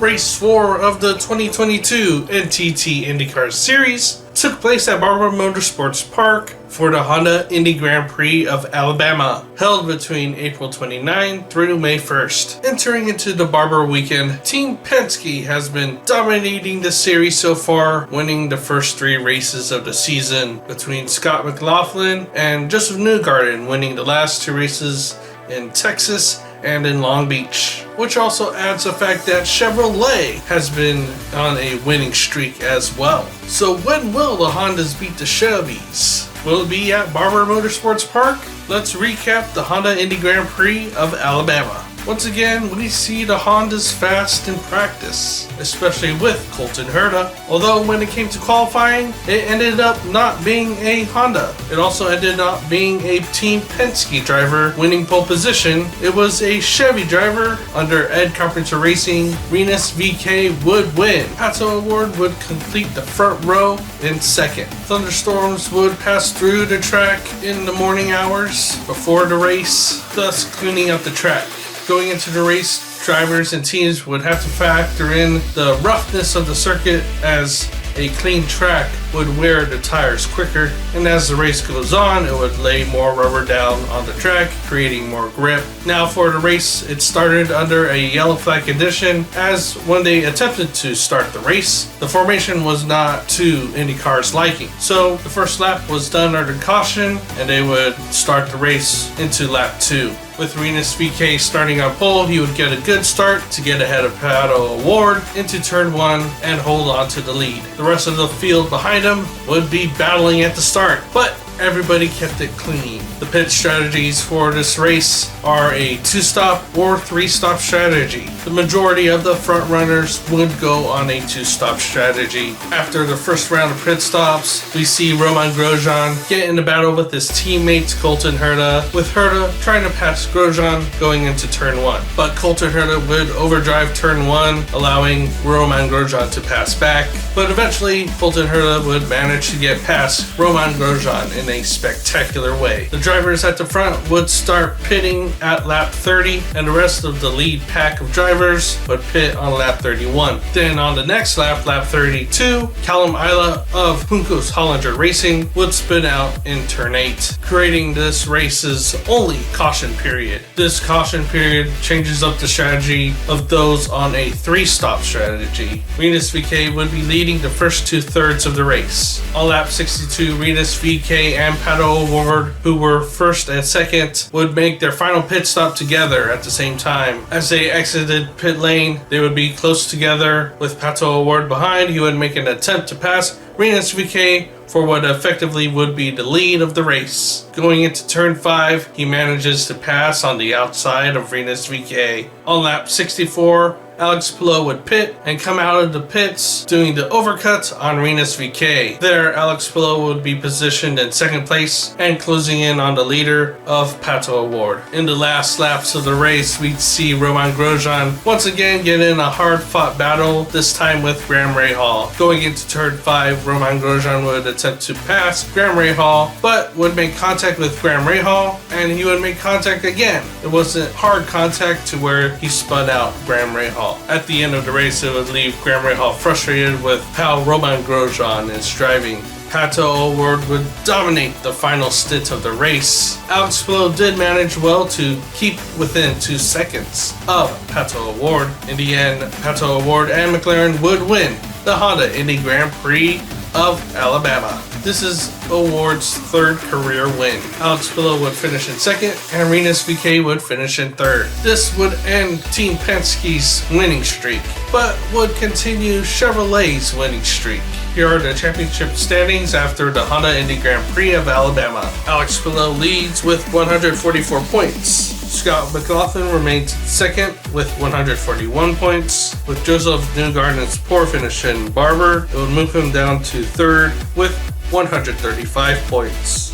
Race 4 of the 2022 NTT IndyCar Series took place at Barber Motorsports Park for the Honda Indy Grand Prix of Alabama, held between April 29 through May 1st. Entering into the Barber weekend, Team Penske has been dominating the series so far, winning the first 3 races of the season, between Scott McLaughlin and Joseph Newgarden winning the last 2 races in Texas and in Long Beach, which also adds the fact that Chevrolet has been on a winning streak as well. So when will the Hondas beat the Chevys? Will it be at Barber Motorsports Park? Let's recap the Honda Indy Grand Prix of Alabama. Once again, we see the Hondas fast in practice, especially with Colton Herta. Although when it came to qualifying, it ended up not being a Honda. It also ended up being a Team Penske driver winning pole position. It was a Chevy driver under Ed Carpenter Racing. Rinus VeeKay would win. Pato O'Ward would complete the front row in second. Thunderstorms would pass through the track in the morning hours before the race, thus cleaning up the track. Going into the race, drivers and teams would have to factor in the roughness of the circuit, as a clean track would wear the tires quicker, and as the race goes on, it would lay more rubber down on the track, creating more grip. Now for the race, it started under a yellow flag condition, as when they attempted to start the race, the formation was not to IndyCar's liking. So the first lap was done under caution, and they would start the race into lap 2. With Rinus VeeKay starting on pole, he would get a good start to get ahead of Pato O'Ward into turn 1 and hold on to the lead. The rest of the field behind him would be battling at the start, but everybody kept it clean. The pit strategies for this race are a 2-stop or 3-stop strategy. The majority of the front runners would go on a 2-stop strategy. After the first round of pit stops, we see Romain Grosjean get in a battle with his teammate Colton Herta, with Herta trying to pass Grosjean going into turn 1. But Colton Herta would overdrive turn 1, allowing Romain Grosjean to pass back. But eventually, Colton Herta would manage to get past Romain Grosjean in a spectacular way. The drivers at the front would start pitting at lap 30, and the rest of the lead pack of drivers would pit on lap 31. Then on the next lap, lap 32, Callum Isla of Juncos Hollinger Racing would spin out in turn 8, creating this race's only caution period. This caution period changes up the strategy of those on a 3-stop strategy. Rinus VeeKay would be leading the first 2/3 of the race. On lap 62, Rinus VeeKay and Pato O'Ward, who were first and second, would make their final pit stop together at the same time. As they exited pit lane, they would be close together, with Pato O'Ward behind. He would make an attempt to pass Rinus VeeKay for what effectively would be the lead of the race. Going into turn 5, he manages to pass on the outside of Rinus VeeKay. On lap 64, Alex Palou would pit and come out of the pits, doing the overcut on Rinus VeeKay. There, Alex Palou would be positioned in second place and closing in on the leader of Pato O'Ward. In the last laps of the race, we'd see Romain Grosjean once again get in a hard-fought battle, this time with Graham Rahal. Going into turn 5, Romain Grosjean would attempt to pass Graham Rahal, but would make contact with Graham Rahal, and he would make contact again. It wasn't hard contact to where he spun out Graham Rahal. At the end of the race, it would leave Graham Rahal frustrated with how Romain Grosjean is driving. Pato O'Ward would dominate the final stint of the race. Alex Palou did manage well to keep within 2 seconds of Pato O'Ward. In the end, Pato O'Ward and McLaren would win the Honda Indy Grand Prix of Alabama. This is O'Ward's 3rd career win. Alex Palou would finish in 2nd, and Rinus VeeKay would finish in 3rd. This would end Team Penske's winning streak, but would continue Chevrolet's winning streak. Here are the championship standings after the Honda Indy Grand Prix of Alabama. Alex Palou leads with 144 points. Scott McLaughlin remains second with 141 points. With Joseph Newgarden's poor finish in Barber, it would move him down to 3rd with 135 points.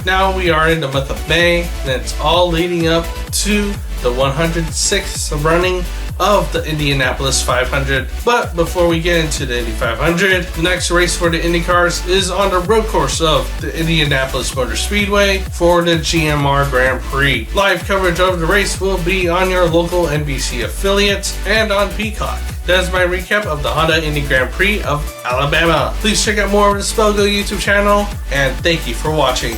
Now we are in the month of May, and it's all leading up to the 106th running of the Indianapolis 500. But before we get into the Indy 500, the next race for the IndyCars is on the road course of the Indianapolis Motor Speedway for the GMR Grand Prix. Live coverage of the race will be on your local NBC affiliate and on Peacock. That is my recap of the Honda Indy Grand Prix of Alabama. Please check out more of the Spellgo YouTube channel, and thank you for watching.